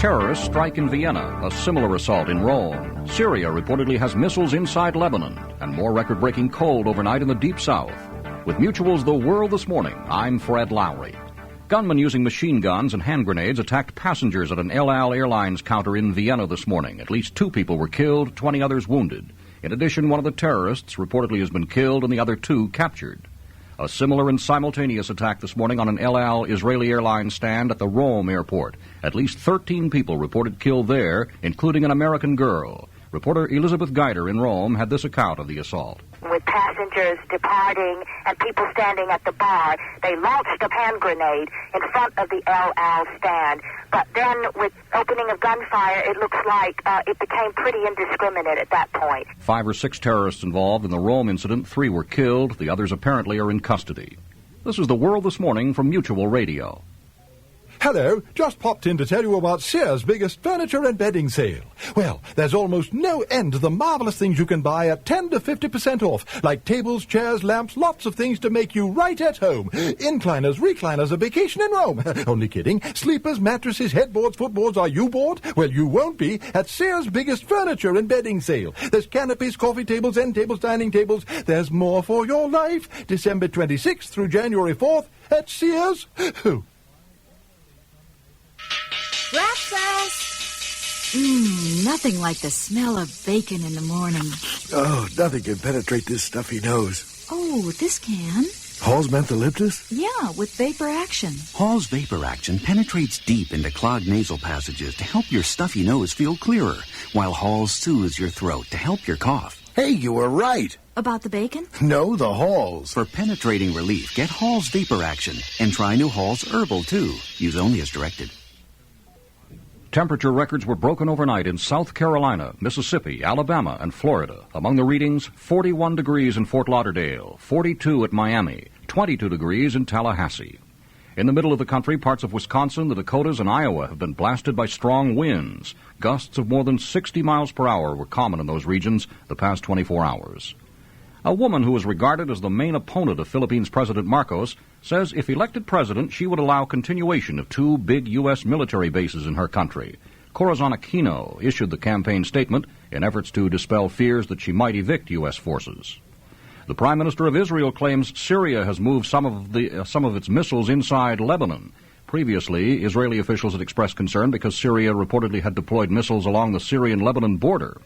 Terrorists strike in Vienna, a similar assault in Rome. Syria reportedly has missiles inside Lebanon, and more record-breaking cold overnight in the Deep South. With Mutual's The World This Morning, I'm Fred Lowery. Gunmen using machine guns and hand grenades attacked passengers at an El-Al Airlines counter in Vienna this morning. At least 2 people were killed, 20 others wounded. In addition, one of the terrorists reportedly has been killed and the other 2 captured. A similar and simultaneous attack this morning on an El-Al Israeli Airlines stand at the Rome airport. At least 13 people reported killed there, including an American girl. Reporter Elizabeth Geider in Rome had this account of the assault. With passengers departing and people standing at the bar, they launched a hand grenade in front of the El-Al stand. But then with opening of gunfire, it looks like it became pretty indiscriminate at that point. 5 or 6 terrorists involved in the Rome incident. 3 were killed. The others apparently are in custody. This is The World This Morning from Mutual Radio. Hello, just popped in to tell you about Sears' biggest furniture and bedding sale. Well, there's almost no end to the marvelous things you can buy at 10 to 50% off, like tables, chairs, lamps, lots of things to make you right at home. Incliners, recliners, a vacation in Rome. Only kidding. Sleepers, mattresses, headboards, footboards. Are you bored? Well, you won't be at Sears' biggest furniture and bedding sale. There's canopies, coffee tables, end tables, dining tables. There's more for your life. December 26th through January 4th at Sears. Breakfast! Nothing like the smell of bacon in the morning. Oh, nothing can penetrate this stuffy nose. Oh, this can. Hall's Mentholyptus? Yeah, with vapor action. Hall's vapor action penetrates deep into clogged nasal passages to help your stuffy nose feel clearer, while Hall's soothes your throat to help your cough. Hey, you were right. About the bacon? No, the Halls. For penetrating relief, get Hall's vapor action and try new Hall's Herbal, too. Use only as directed. Temperature records were broken overnight in South Carolina, Mississippi, Alabama, and Florida. Among the readings, 41 degrees in Fort Lauderdale, 42 at Miami, 22 degrees in Tallahassee. In the middle of the country, parts of Wisconsin, the Dakotas, and Iowa have been blasted by strong winds. Gusts of more than 60 miles per hour were common in those regions the past 24 hours. A woman who is regarded as the main opponent of Philippines President Marcos says if elected president, she would allow continuation of 2 big U.S. military bases in her country. Corazon Aquino issued the campaign statement in efforts to dispel fears that she might evict U.S. forces. The Prime Minister of Israel claims Syria has moved some of its missiles inside Lebanon. Previously, Israeli officials had expressed concern because Syria reportedly had deployed missiles along the Syrian-Lebanon border.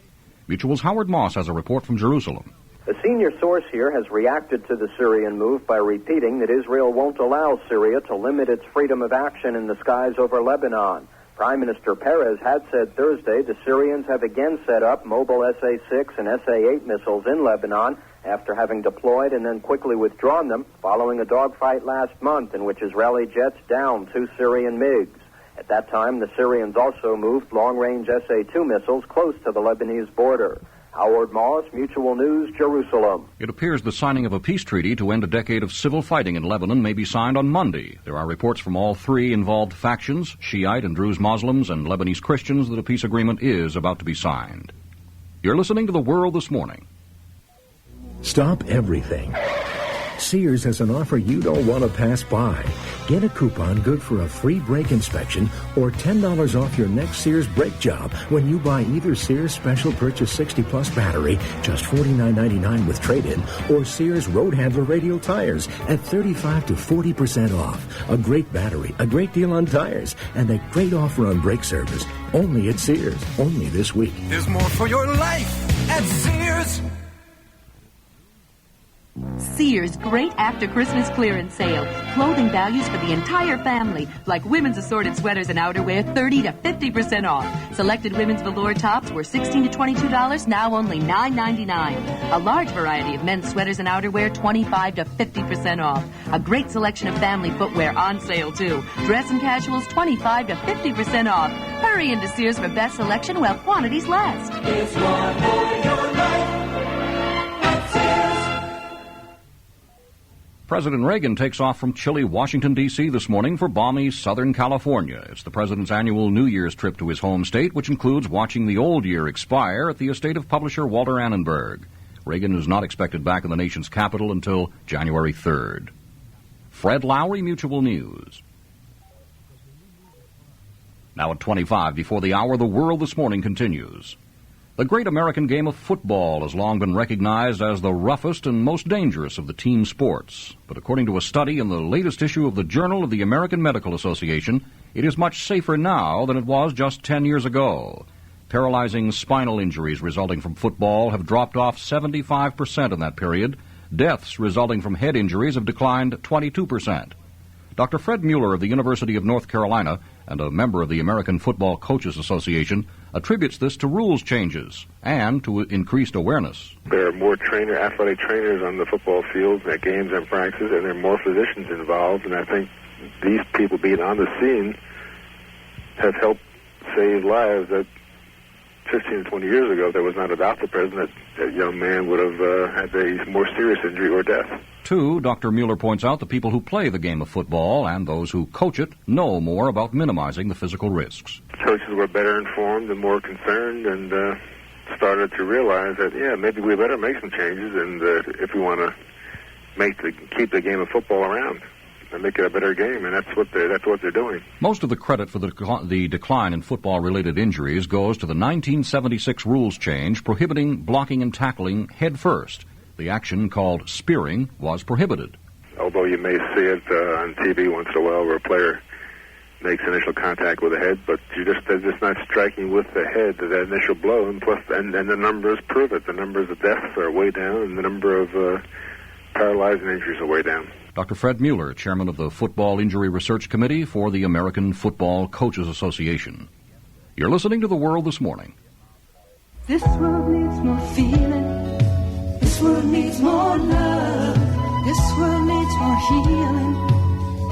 Mutual's Howard Moss has a report from Jerusalem. A senior source here has reacted to the Syrian move by repeating that Israel won't allow Syria to limit its freedom of action in the skies over Lebanon. Prime Minister Perez had said Thursday the Syrians have again set up mobile SA-6 and SA-8 missiles in Lebanon after having deployed and then quickly withdrawn them following a dogfight last month in which Israeli jets downed 2 Syrian MiGs. At that time, the Syrians also moved long-range SA-2 missiles close to the Lebanese border. Howard Moss, Mutual News, Jerusalem. It appears the signing of a peace treaty to end a decade of civil fighting in Lebanon may be signed on Monday. There are reports from all 3 involved factions, Shiite and Druze Muslims and Lebanese Christians, that a peace agreement is about to be signed. You're listening to The World This Morning. Stop everything. Sears has an offer you don't want to pass by. Get a coupon good for a free brake inspection or $10 off your next Sears brake job when you buy either Sears Special Purchase 60 Plus battery, just $49.99 with trade-in, or Sears Road Handler radial tires at 35 to 40% off. A great battery, a great deal on tires, and a great offer on brake service. Only at Sears. Only this week. There's more for your life at Sears. Sears' great after Christmas clearance sale. Clothing values for the entire family, like women's assorted sweaters and outerwear, 30 to 50% off. Selected women's velour tops were $16 to $22, now only $9.99. A large variety of men's sweaters and outerwear, 25 to 50% off. A great selection of family footwear on sale, too. Dress and casuals, 25 to 50% off. Hurry into Sears for best selection while quantities last. It's one for your life at Sears. President Reagan takes off from chilly Washington, D.C. this morning for balmy Southern California. It's the president's annual New Year's trip to his home state, which includes watching the old year expire at the estate of publisher Walter Annenberg. Reagan is not expected back in the nation's capital until January 3rd. Fred Lowery, Mutual News. Now at 25 before the hour, the World This Morning continues. The great American game of football has long been recognized as the roughest and most dangerous of the team sports. But according to a study in the latest issue of the Journal of the American Medical Association, it is much safer now than it was just 10 years ago. Paralyzing spinal injuries resulting from football have dropped off 75% in that period. Deaths resulting from head injuries have declined 22%. Dr. Fred Mueller of the University of North Carolina and a member of the American Football Coaches Association attributes this to rules changes and to increased awareness. There are more athletic trainers on the football fields at games and practices, and there are more physicians involved, and I think these people being on the scene have helped save lives that 15 to 20 years ago, if there was not a doctor present, that young man would have had a more serious injury or death. 2, Dr. Mueller points out the people who play the game of football and those who coach it know more about minimizing the physical risks. Coaches were better informed and more concerned and started to realize that, maybe we better make some changes and if we want to keep the game of football around and make it a better game, and that's what they're doing. Most of the credit for the decline in football-related injuries goes to the 1976 rules change prohibiting blocking and tackling head first. The action called spearing was prohibited. Although you may see it on TV once in a while where a player makes initial contact with the head, but they're just not striking with the head, that initial blow, and the numbers prove it. The numbers of deaths are way down, and the number of paralyzing injuries are way down. Dr. Fred Mueller, chairman of the Football Injury Research Committee for the American Football Coaches Association. You're listening to The World This Morning. This world needs more feeling. This world needs more love. This world needs more healing.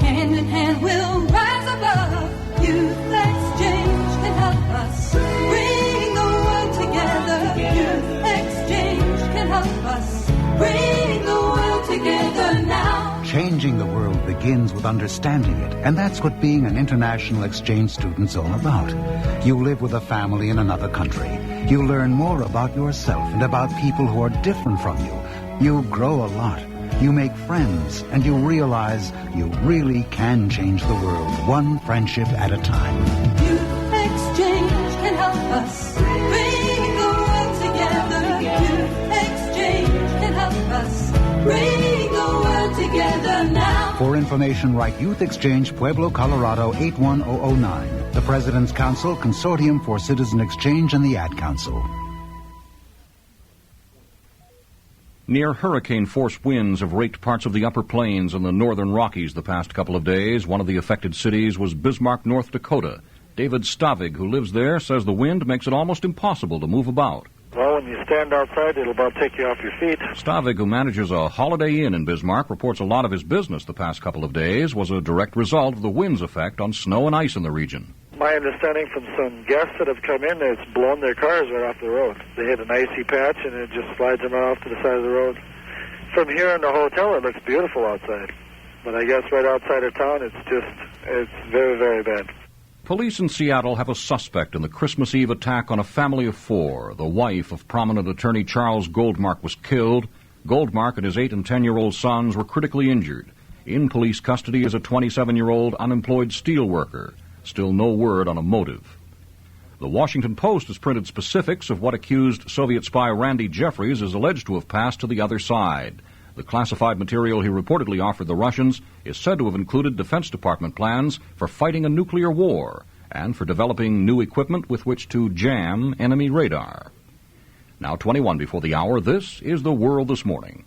Hand in hand we'll rise above. Youth Exchange can help us bring the world together. Youth Exchange can help us bring the world together now. Changing the world begins with understanding it, and that's what being an international exchange student's all about. You live with a family in another country. You learn more about yourself and about people who are different from you. You grow a lot. You make friends, and you realize you really can change the world, one friendship at a time. Youth Exchange can help us bring the world together. Youth Exchange can help us bring the world together now. For information, write Youth Exchange, Pueblo, Colorado, 81009. The President's Council, Consortium for Citizen Exchange, and the Ad Council. Near hurricane-force winds have raked parts of the upper plains and the northern Rockies the past couple of days. One of the affected cities was Bismarck, North Dakota. David Stavig, who lives there, says the wind makes it almost impossible to move about. Well, when you stand outside, it'll about take you off your feet. Stavig, who manages a Holiday Inn in Bismarck, reports a lot of his business the past couple of days was a direct result of the wind's effect on snow and ice in the region. My understanding from some guests that have come in, it's blown their cars right off the road. They hit an icy patch, and it just slides them off to the side of the road. From here in the hotel, it looks beautiful outside. But I guess right outside of town, it's very, very bad. Police in Seattle have a suspect in the Christmas Eve attack on a family of 4. The wife of prominent attorney Charles Goldmark was killed. Goldmark and his 8- and 10-year-old sons were critically injured. In police custody is a 27-year-old unemployed steel worker. Still no word on a motive. The Washington Post has printed specifics of what accused Soviet spy Randy Jeffries is alleged to have passed to the other side. The classified material he reportedly offered the Russians is said to have included Defense Department plans for fighting a nuclear war and for developing new equipment with which to jam enemy radar. Now 21 before the hour, this is The World This Morning.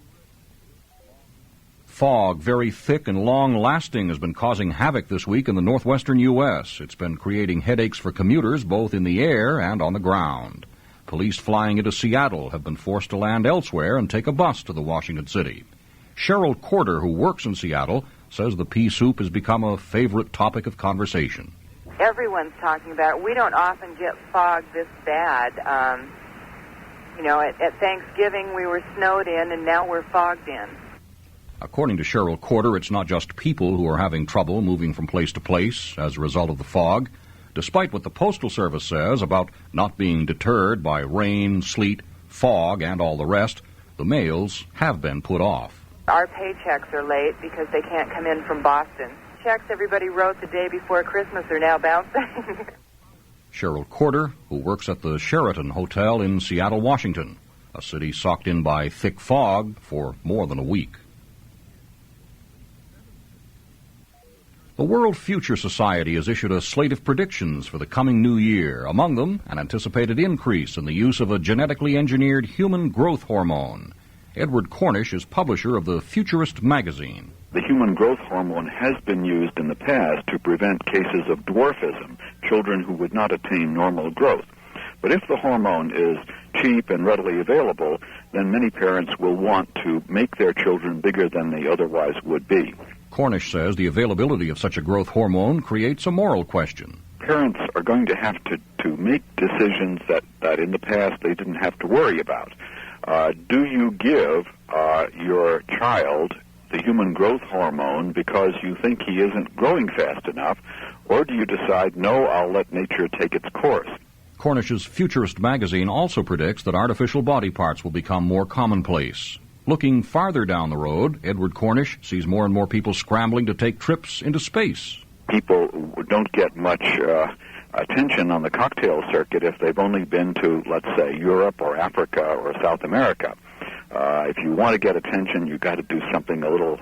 Fog, very thick and long-lasting, has been causing havoc this week in the northwestern U.S. It's been creating headaches for commuters both in the air and on the ground. Police flying into Seattle have been forced to land elsewhere and take a bus to the Washington city. Cheryl Corder, who works in Seattle, says the pea soup has become a favorite topic of conversation. Everyone's talking about it. We don't often get fog this bad. At Thanksgiving we were snowed in, and now we're fogged in. According to Cheryl Corder, it's not just people who are having trouble moving from place to place as a result of the fog. Despite what the Postal Service says about not being deterred by rain, sleet, fog, and all the rest, the mails have been put off. Our paychecks are late because they can't come in from Boston. Checks everybody wrote the day before Christmas are now bouncing. Cheryl Corder, who works at the Sheraton Hotel in Seattle, Washington, a city socked in by thick fog for more than a week. The World Future Society has issued a slate of predictions for the coming new year. Among them, an anticipated increase in the use of a genetically engineered human growth hormone. Edward Cornish is publisher of the Futurist magazine. The human growth hormone has been used in the past to prevent cases of dwarfism, children who would not attain normal growth. But if the hormone is cheap and readily available, then many parents will want to make their children bigger than they otherwise would be. Cornish says the availability of such a growth hormone creates a moral question. Parents are going to have to make decisions that in the past they didn't have to worry about. Do you give your child the human growth hormone because you think he isn't growing fast enough, or do you decide, no, I'll let nature take its course? Cornish's Futurist magazine also predicts that artificial body parts will become more commonplace. Looking farther down the road, Edward Cornish sees more and more people scrambling to take trips into space. People don't get much attention on the cocktail circuit if they've only been to, let's say, Europe or Africa or South America. If you want to get attention, you've got to do something a little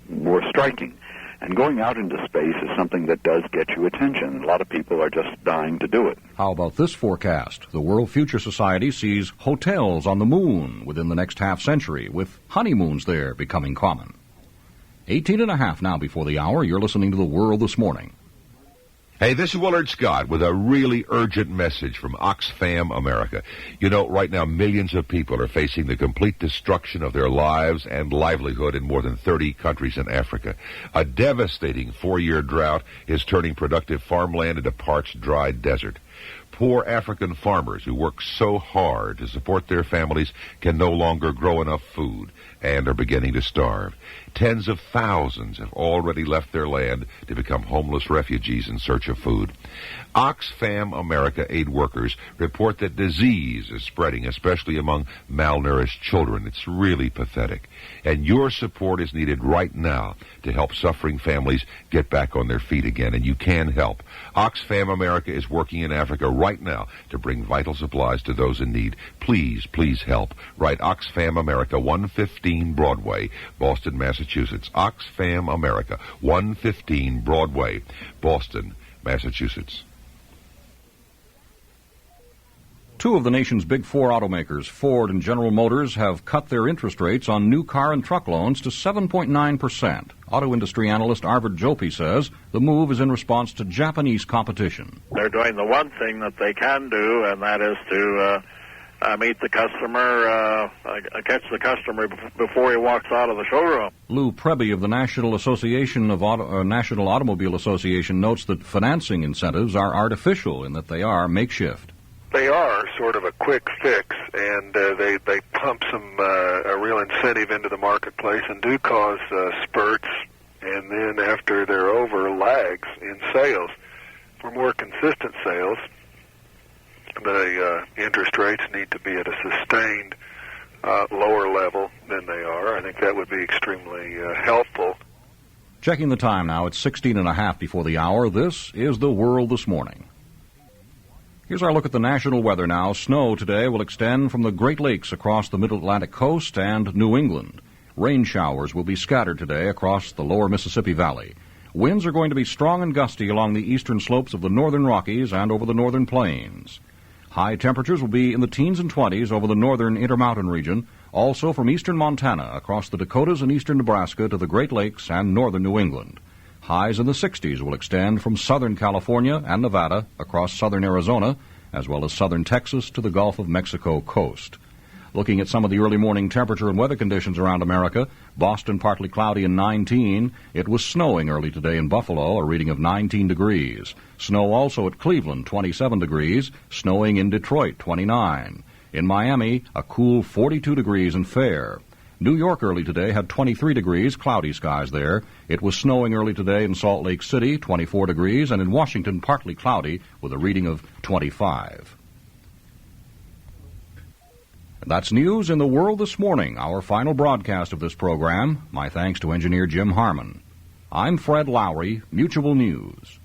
more striking. And going out into space is something that does get you attention. A lot of people are just dying to do it. How about this forecast? The World Future Society sees hotels on the moon within the next half-century, with honeymoons there becoming common. 18:30 now before the hour. You're listening to The World This Morning. Hey, this is Willard Scott with a really urgent message from Oxfam America. You know, right now millions of people are facing the complete destruction of their lives and livelihood in more than 30 countries in Africa. A devastating 4-year drought is turning productive farmland into parched, dry desert. Poor African farmers who work so hard to support their families can no longer grow enough food and are beginning to starve. Tens of thousands have already left their land to become homeless refugees in search of food. Oxfam America aid workers report that disease is spreading, especially among malnourished children. It's really pathetic. And your support is needed right now to help suffering families get back on their feet again, and you can help. Oxfam America is working in Africa right now to bring vital supplies to those in need. Please, please help. Write Oxfam America, 115 Broadway, Boston, Massachusetts. Oxfam America, 115 Broadway, Boston, Massachusetts. Two of the nation's big four automakers, Ford and General Motors, have cut their interest rates on new car and truck loans to 7.9%. Auto industry analyst Arvid Jopi says the move is in response to Japanese competition. They're doing the one thing that they can do, and that is to meet the customer, catch the customer before he walks out of the showroom. Lou Preby of the National Automobile Association notes that financing incentives are artificial in that they are makeshift. They are sort of a quick fix, and they pump a real incentive into the marketplace and do cause spurts, and then after they're over, lags in sales. For more consistent sales, the interest rates need to be at a sustained lower level than they are. I think that would be extremely helpful. Checking the time now, it's 16:30 before the hour. This is The World This Morning. Here's our look at the national weather now. Snow today will extend from the Great Lakes across the Mid-Atlantic coast and New England. Rain showers will be scattered today across the lower Mississippi Valley. Winds are going to be strong and gusty along the eastern slopes of the northern Rockies and over the northern plains. High temperatures will be in the teens and 20s over the northern Intermountain region, also from eastern Montana across the Dakotas and eastern Nebraska to the Great Lakes and northern New England. Highs in the 60s will extend from southern California and Nevada across southern Arizona, as well as southern Texas to the Gulf of Mexico coast. Looking at some of the early morning temperature and weather conditions around America, Boston partly cloudy and 19. It was snowing early today in Buffalo, a reading of 19 degrees. Snow also at Cleveland, 27 degrees. Snowing in Detroit, 29. In Miami, a cool 42 degrees and fair. New York early today had 23 degrees, cloudy skies there. It was snowing early today in Salt Lake City, 24 degrees, and in Washington, partly cloudy with a reading of 25. And that's news in the world this morning, our final broadcast of this program. My thanks to engineer Jim Harmon. I'm Fred Lowery, Mutual News.